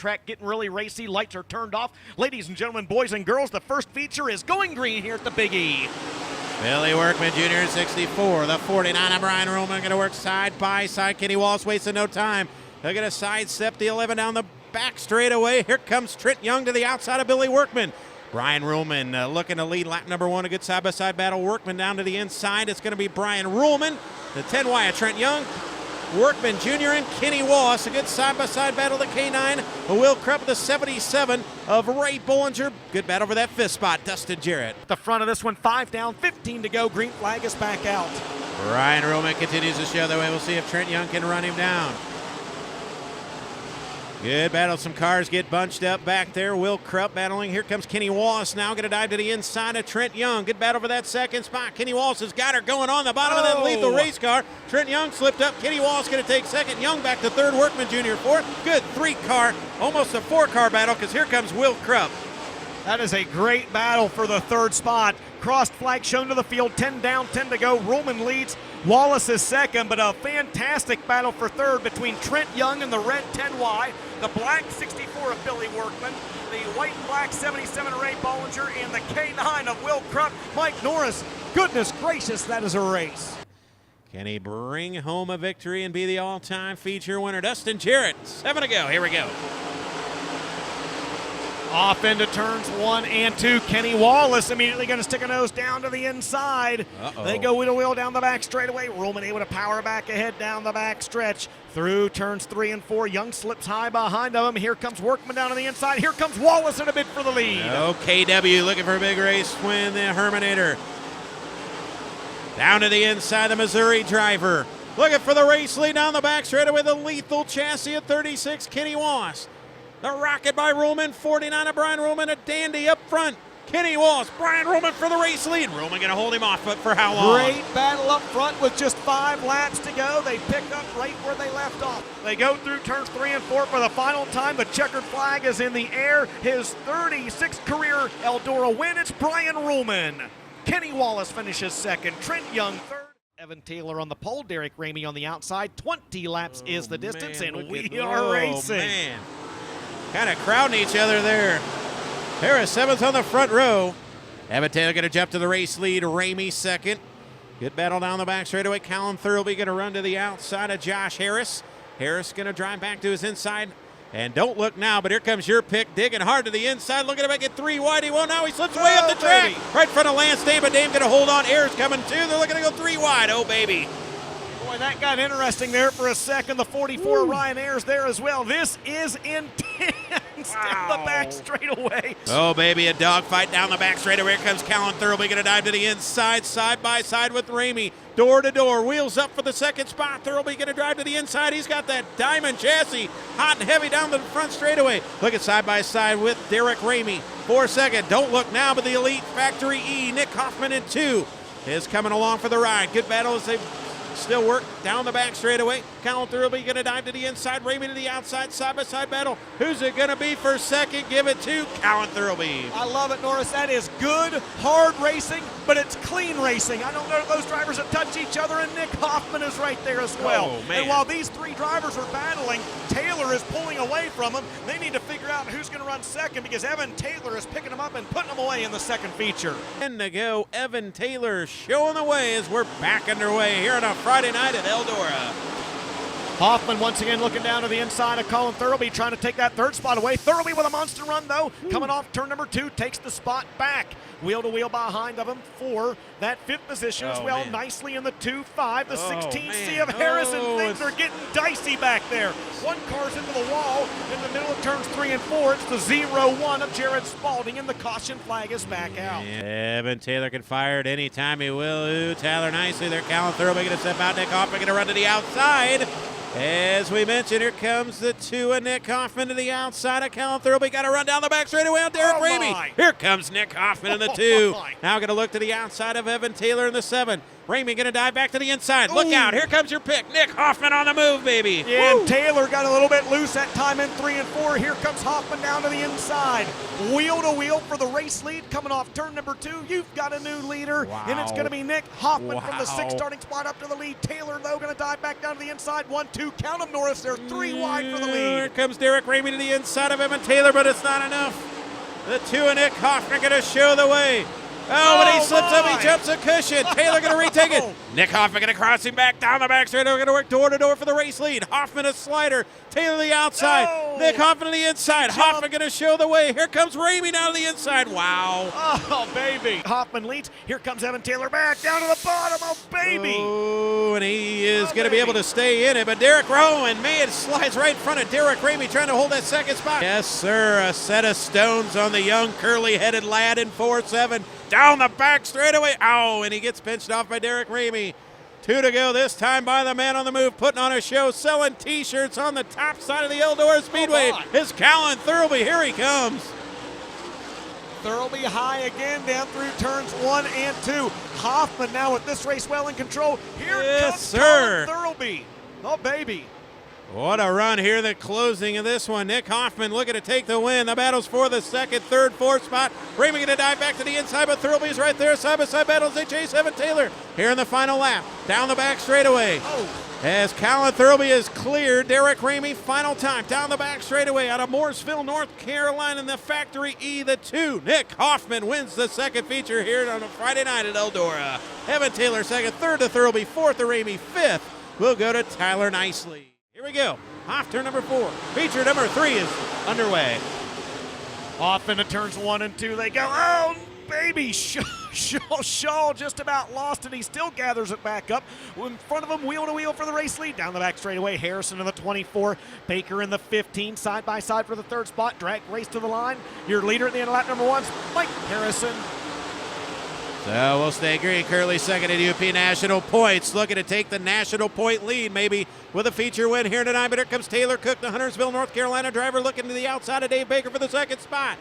track getting really racy. Lights are turned off. Ladies and gentlemen, boys and girls, the first feature is going green here at the Big E. Billy Workman Jr. 64. The 49 of Brian Roman going to work side by side. Kenny Wallace wasting no time. They're going to sidestep the 11 down the back straightaway. Here comes Trent Young to the outside of Billy Workman. Brian Ruhlman looking to lead lap number 1. A good side-by-side battle. Workman down to the inside. It's going to be Brian Ruhlman. The 10 wide, Trent Young, Workman Jr. and Kenny Wallace. A good side-by-side battle. The K9, Will Krupp, the 77 of Ray Bollinger. Good battle for that 5th spot, Dustin Jarrett. The front of this one, 5 down, 15 to go. Green flag is back out. Brian Ruhlman continues to show the way. We'll see if Trent Young can run him down. Good battle. Some cars get bunched up back there. Will Krupp battling. Here comes Kenny Wallace now. Going to dive to the inside of Trent Young. Good battle for that 2nd spot. Kenny Wallace has got her going on the bottom of that lethal race car. Trent Young slipped up. Kenny Wallace going to take 2nd. Young back to 3rd. Workman Jr. 4th. Good 3-car, almost a 4-car battle because here comes Will Krupp. That is a great battle for the 3rd spot. Crossed flag shown to the field. 10 down, 10 to go. Ruhlman leads. Wallace is 2nd, but a fantastic battle for 3rd between Trent Young and the red 10Y, the black 64 of Billy Workman, the white and black 77 of Ray Bollinger, and the K9 of Will Krupp. Mike Norris, goodness gracious, that is a race. Can he bring home a victory and be the all-time feature winner? Dustin Jarrett, 7 to go. Here we go. Off into turns 1 and 2. Kenny Wallace immediately going to stick a nose down to the inside. They go wheel down the back straightaway. Ruhlman able to power back ahead down the back stretch. Through turns 3 and 4. Young slips high behind of him. Here comes Workman down to the inside. Here comes Wallace in a bid for the lead. KW looking for a big race win. The Herminator. Down to the inside, the Missouri driver. Looking for the race lead down the back straightaway. The lethal chassis at 36, Kenny Wallace. The rocket by Ruhlman, 49 of Brian Ruhlman, a dandy up front. Kenny Wallace, Brian Ruhlman for the race lead. Ruhlman going to hold him off, but for how long? Great battle up front with just 5 laps to go. They pick up right where they left off. They go through turns 3 and 4 for the final time. The checkered flag is in the air. His 36th career Eldora win. It's Brian Ruhlman. Kenny Wallace finishes 2nd. Trent Young 3rd. Evan Taylor on the pole. Derek Ramey on the outside. 20 laps is the distance, man, and we are racing. Man. Kind of crowding each other there. Harris 7th on the front row. Evan Taylor going to jump to the race lead. Ramey 2nd. Good battle down the back straightaway. Colin Thurlby going to run to the outside of Josh Harris. Harris going to drive back to his inside. And don't look now, but here comes your pick, digging hard to the inside, looking to make it 3 wide. He won't now. He slips way up the track. Baby. Right in front of Lance Dame, but Dame going to hold on. Ayers coming too. They're looking to go 3 wide. Oh, baby. Boy, that got interesting there for a second. The 44 Ryan Ayers there as well. This is intense down the back straightaway. Oh, baby, a dogfight down the back straightaway. Here comes Colin Thurlby going to dive to the inside, side by side with Ramey. Door to door, wheels up for the 2nd spot. Thurlby going to drive to the inside. He's got that diamond chassis, hot and heavy down the front straightaway. Look at side by side with Derek Ramey for 2nd. Don't look now, but the Elite Factory E, Nick Hoffman in 2, is coming along for the ride. Good battle as they still work down the back straightaway. Colin Thurlby going to dive to the inside. Ramey to the outside, side-by-side battle. Who's it going to be for 2nd? Give it to Colin Thurlby. I love it, Norris. That is good, hard racing, but it's clean racing. I don't know those drivers that touch each other, and Nick Hoffman is right there as well. Oh, man. And while these 3 drivers are battling, Taylor is pulling away from them. They need to figure out who's going to run 2nd because Evan Taylor is picking them up and putting them away in the 2nd feature. 10 to go. Evan Taylor showing the way as we're back underway here on a Friday night at Eldora. Hoffman once again looking down to the inside of Colin Thurlby, trying to take that 3rd spot away. Thurlby with a monster run, though. Coming off turn number 2, takes the spot back. Wheel to wheel behind of him for that 5th position as well. Man. Nicely in the 2-5, the 16C of Harris, and things are getting dicey back there. 1 car's into the wall. In the middle of turns 3 and 4, it's the 0-1 of Jared Spalding, and the caution flag is back out. Evan Taylor can fire at any time he will. Ooh, Tyler nicely there. Colin Thurlby going to step out. Nick Hoffman going to run to the outside. As we mentioned, here comes the 2 of Nick Hoffman to the outside of Colin Thurlby. Got to run down the back straightaway on Derek Ramey. Here comes Nick Hoffman in the 2. Now going to look to the outside of Evan Taylor in the 7. Ramey going to dive back to the inside. Look out. Here comes your pick. Nick Hoffman on the move, baby. Yeah, and Taylor got a little bit loose that time in 3 and 4. Here comes Hoffman down to the inside. Wheel to wheel for the race lead coming off turn number 2. You've got a new leader, and it's going to be Nick Hoffman from the 6th starting spot up to the lead. Taylor, though, going to dive back down to the inside. 1, 2, count them, Norris. They're 3 wide for the lead. Here comes Derek Ramey to the inside of Evan Taylor, but it's not enough. The 2 and Nick Hoffman going to show the way. Oh, when he slips up, he jumps a cushion. Taylor going to retake it. Nick Hoffman going to cross him back down the back straight. We're going to work door to door for the race lead. Hoffman a slider. Taylor the outside. Nick Hoffman to the inside. Hoffman going to show the way. Here comes Ramey down to the inside. Wow. Oh, baby. Hoffman leads. Here comes Evan Taylor back down to the bottom. Oh, baby. Oh, and he is going to be able to stay in it. But Derek Rowan, man, slides right in front of Derek Ramey trying to hold that second spot. Yes, sir. A set of stones on the young curly-headed lad in 4-7. Down the back straightaway. Ow, and he gets pinched off by Derek Ramey. 2 to go this time by the man on the move, putting on a show, selling T-shirts on the top side of the Eldora Speedway. It's Callan Thurlby. Here he comes. Thurlby high again down through turns 1 and 2. Hoffman now with this race well in control. Here comes Callan Thurlby. Oh, baby. What a run here, the closing of this one. Nick Hoffman looking to take the win. The battle's for the 2nd, 3rd, 4th spot. Ramey going to dive back to the inside, but Thurlby's right there. Side-by-side battles. They chase Evan Taylor here in the final lap. Down the back straightaway. As Callan Thurlby is cleared, Derek Ramey, final time. Down the back straightaway out of Mooresville, North Carolina in the Factory E, the 2. Nick Hoffman wins the 2nd feature here on a Friday night at Eldora. Evan Taylor 2nd, 3rd to Thurlby, 4th to Ramey, 5th will go to Tyler Nicely. Here we go. Off turn number 4. Feature number 3 is underway. Off into turns 1 and 2 they go. Oh, baby. Shaw just about lost it. He still gathers it back up. In front of him, wheel to wheel for the race lead. Down the back straightaway, Harrison in the 24. Baker in the 15. Side by side for the 3rd spot. Drag race to the line. Your leader at the end of lap number 1, Mike Harrison. So we'll stay green. Curley 2nd at UP National Points. Looking to take the national point lead maybe with a feature win here tonight. But here comes Taylor Cook, the Huntersville, North Carolina driver, looking to the outside of Dave Baker for the 2nd spot.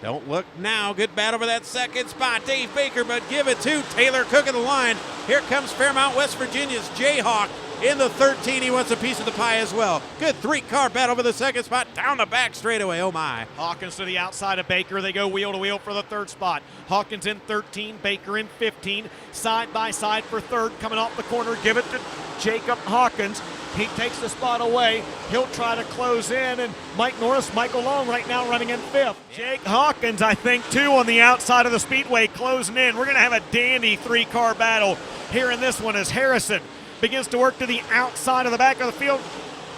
Don't look now. Good battle for that 2nd spot. Dave Baker, but give it to Taylor Cook in the line. Here comes Fairmount, West Virginia's Jayhawk. In the 13, he wants a piece of the pie as well. Good 3-car battle for the 2nd spot. Down the back straightaway. Oh, my. Hawkins to the outside of Baker. They go wheel to wheel for the 3rd spot. Hawkins in 13, Baker in 15. Side by side for 3rd. Coming off the corner, give it to Jacob Hawkins. He takes the spot away. He'll try to close in, and Mike Norris, Michael Long right now running in 5th. Jake Hawkins, I think, too, on the outside of the speedway closing in. We're going to have a dandy 3-car battle here in this one as Harrison begins to work to the outside of the back of the field.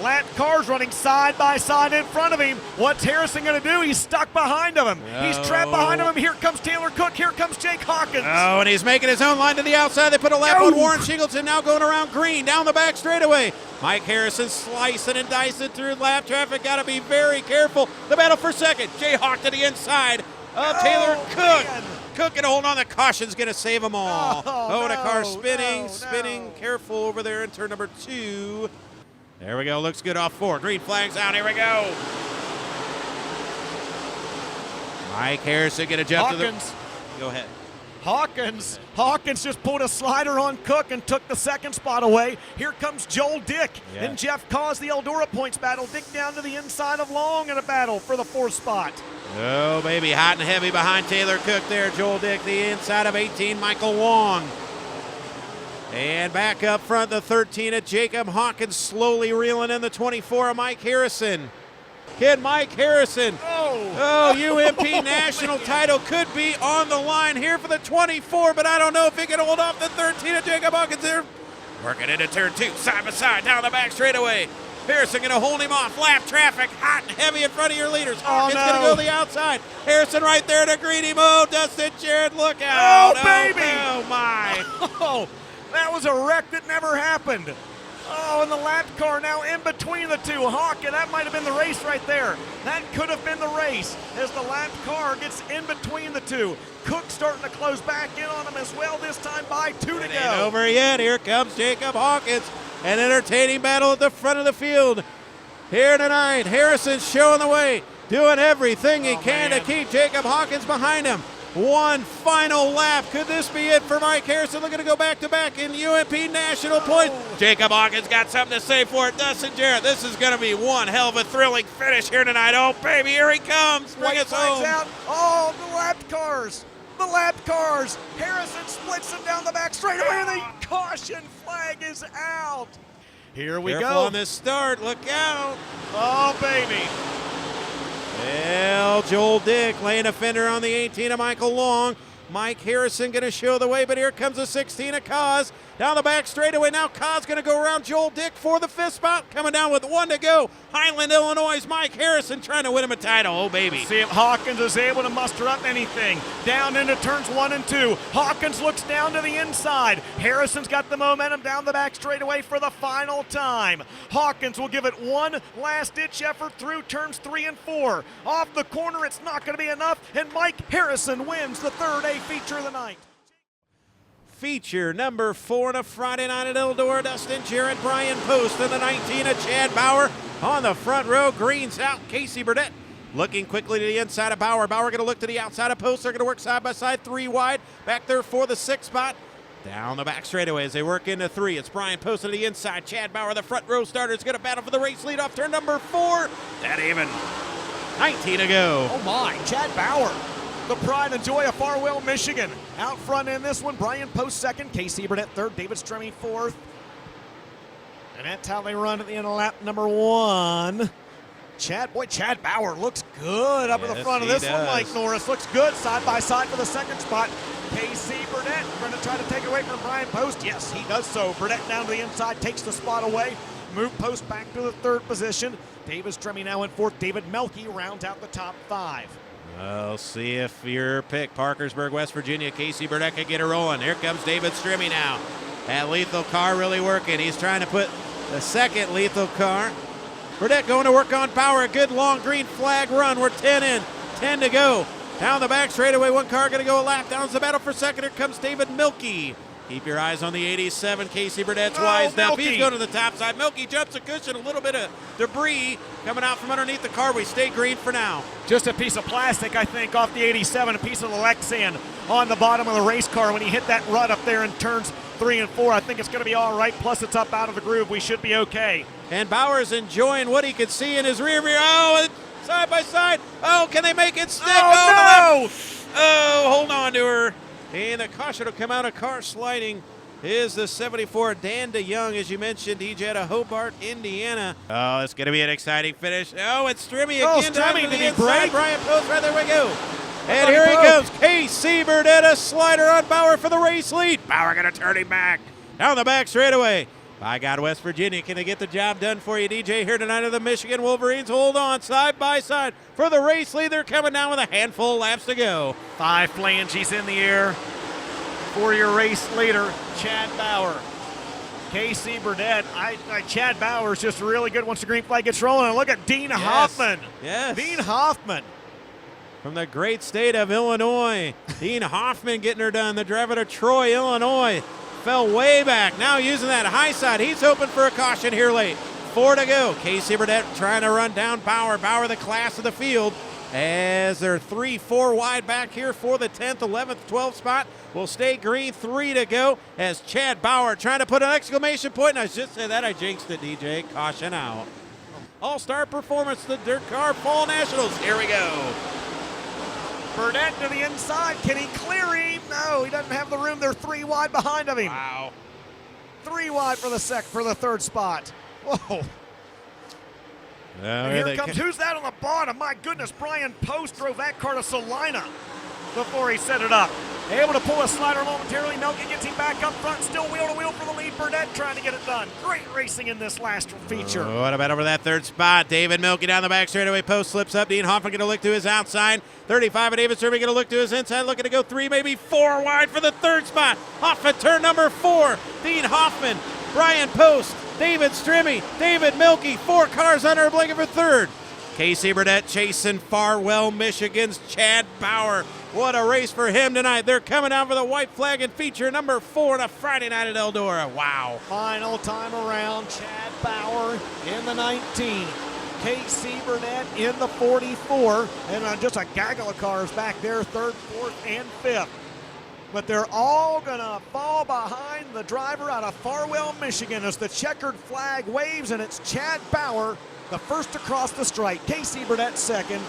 Lat cars running side by side in front of him. What's Harrison going to do? He's stuck behind him. He's trapped behind him. Here comes Taylor Cook. Here comes Jake Hawkins. Oh, and he's making his own line to the outside. They put a lap on Warren Shingleton, now going around green, down the back straightaway. Mike Harrison slicing and dicing through lap traffic. Got to be very careful. The battle for 2nd. Jayhawk to the inside of Taylor Cook. Man. Cook can hold on. The caution's going to save them all. The car spinning. Careful over there in turn number 2. There we go. Looks good off 4. Green flag's out. Here we go. Mike Harrison going to jump to the... Go ahead. Hawkins just pulled a slider on Cook and took the 2nd spot away. Here comes Joel Dick and Jeff Cause, the Eldora points battle. Dick down to the inside of Long in a battle for the 4th spot. Oh, baby, hot and heavy behind Taylor Cook there. Joel Dick, the inside of 18, Michael Long. And back up front, the 13 of Jacob Hawkins, slowly reeling in the 24 of Mike Harrison. Kid Mike Harrison. UMP national title could be on the line here for the 24, but I don't know if he can hold off the 13 of Jacob Hawkins there. Working into turn 2, side by side, down the back straightaway. Harrison going to hold him off. Lap traffic, hot and heavy in front of your leaders. Hawkins going to go to the outside. Harrison right there to greet him. Oh, Dustin Jared, look out. Oh, baby. Oh, my. Oh, that was a wreck that never happened. Oh, and the lap car now in between the two. Hawkins, that might have been the race right there. That could have been the race as the lap car gets in between the two. Cook starting to close back in on him as well this time by 2 to go. Ain't over yet. Here comes Jacob Hawkins. An entertaining battle at the front of the field here tonight. Harrison showing the way, doing everything he can to keep Jacob Hawkins behind him. One final lap. Could this be it for Mike Harrison? Looking to go back-to-back in UMP National points. Jacob Hawkins got something to say for it. Dustin Jarrett, this is going to be one hell of a thrilling finish here tonight. Oh, baby, here he comes. Bring us home. Out. Oh, the lapped cars. The lapped cars. Harrison splits them down the back straightaway, and the caution flag is out. Here we Careful go. on this start. Look out. Oh, baby. Well, Joel Dick laying a fender on the 18 of Michael Long. Mike Harrison going to show the way, but here comes the 16 of Kaz. Down the back straightaway. Now Kaz going to go around Joel Dick for the 5th spot. Coming down with 1 to go. Highland, Illinois' Mike Harrison trying to win him a title. Oh, baby. See if Hawkins is able to muster up anything. Down into turns 1 and 2. Hawkins looks down to the inside. Harrison's got the momentum down the back straightaway for the final time. Hawkins will give it one last-ditch effort through turns 3 and 4. Off the corner, it's not going to be enough, and Mike Harrison wins the third A feature of the night. Feature number 4 on a Friday night at Eldora. Dustin Jarrett, Brian Post, and the 19 of Chad Bauer on the front row. Greens out. Casey Burdett looking quickly to the inside of Bauer. Bauer going to look to the outside of Post. They're going to work side by side, 3 wide. Back there for the 6th spot. Down the back straightaway as they work into 3. It's Brian Post to the inside. Chad Bauer, the front row starter, is going to battle for the race lead off turn number 4. That even. 19 to go. Oh my, Chad Bauer, the pride and joy of Farwell, Michigan. Out front in this one, Brian Post 2nd, Casey Burdett 3rd, David Stremme 4th. And that's how they run at the end of lap number 1. Chad Bauer looks good up in the front of this one. Mike Norris looks good side by side for the 2nd spot. Casey Burdett going to try to take it away from Brian Post. Yes, he does so. Burdett down to the inside, takes the spot away. Move Post back to the 3rd position. David Stremme now in 4th. David Melke rounds out the top 5. We'll see if your pick, Parkersburg, West Virginia, Casey Burdett can get her rolling. Here comes David Stremme now. That lethal car really working. He's trying to put the 2nd lethal car. Burdett going to work on power. A good long green flag run. We're 10 in, 10 to go. Down the back straightaway, 1 car going to go a lap. Down's the battle for 2nd. Here comes David Melke. Keep your eyes on the 87. Casey Burdett's wise now. He's going to the top side. Melke jumps a cushion. A little bit of debris coming out from underneath the car. We stay green for now. Just a piece of plastic, I think, off the 87. A piece of the Lexan on the bottom of the race car. When he hit that rut up there in turns 3 and 4, I think it's going to be all right. Plus, it's up out of the groove. We should be okay. And Bauer's enjoying what he could see in his rear view. Oh, side by side. Oh, can they make it stick? Oh, no! Oh, hold on to her. And the caution will come out of car sliding is the 74, Dan DeYoung, as you mentioned, DJ out of Hobart, Indiana. Oh, it's going to be an exciting finish. Oh, it's Stremme again. Stremme, did he break? Brian Post, right there we go. And here he comes, Casey Burdett, a slider on Bauer for the race lead. Bauer going to turn him back. Down the back straightaway. By God, West Virginia, can they get the job done for you, DJ, here tonight of the Michigan Wolverines? Hold on, side by side for the race lead. They're coming down with a handful of laps to go. 5 flanges in the air for your race leader, Chad Bauer. Casey Burdett, Chad Bauer's just really good once the green flag gets rolling. And look at Dean Hoffman. Yes. Dean Hoffman. From the great state of Illinois, Dean Hoffman getting her done. The driver to Troy, Illinois. Fell way back. Now using that high side. He's hoping for a caution here late. 4 to go. Casey Burdett trying to run down Bauer. Bauer the class of the field. As they're 3-4 wide back here for the 10th, 11th, 12th spot. Will stay green. 3 to go as Chad Bauer trying to put an exclamation point. And I just said that. I jinxed it, DJ. Caution out. All-star performance, the DIRTcar Fall Nationals. Here we go. Burdett to the inside. Can he clear him? No, he doesn't have the room. They're 3 wide behind of him. Wow. 3 wide for the 3rd spot. Whoa. And here comes, who's that on the bottom? My goodness, Brian Post drove that car to Salina before he set it up. Able to pull a slider momentarily. Melke gets him back up front, still wheel to wheel for the lead. Burdett trying to get it done. Great racing in this last feature. What about over that 3rd spot? David Melke down the back straightaway. Post slips up. Dean Hoffman going to look to his outside. 35 of David Stremme going to look to his inside. Looking to go 3, maybe 4 wide for the 3rd spot. Off at turn number 4. Dean Hoffman, Brian Post, David Stremme, David Melke. 4 cars under a blanket for 3rd. Casey Burdett chasing Farwell, Michigan's Chad Bauer. What a race for him tonight. They're coming out for the white flag and feature number 4 on a Friday night at Eldora. Wow. Final time around, Chad Bauer in the 19. Casey Burnett in the 44, and just a gaggle of cars back there, third, fourth, and fifth. But they're all gonna fall behind the driver out of Farwell, Michigan as the checkered flag waves, and it's Chad Bauer, the first to cross the stripe. Casey Burnett second,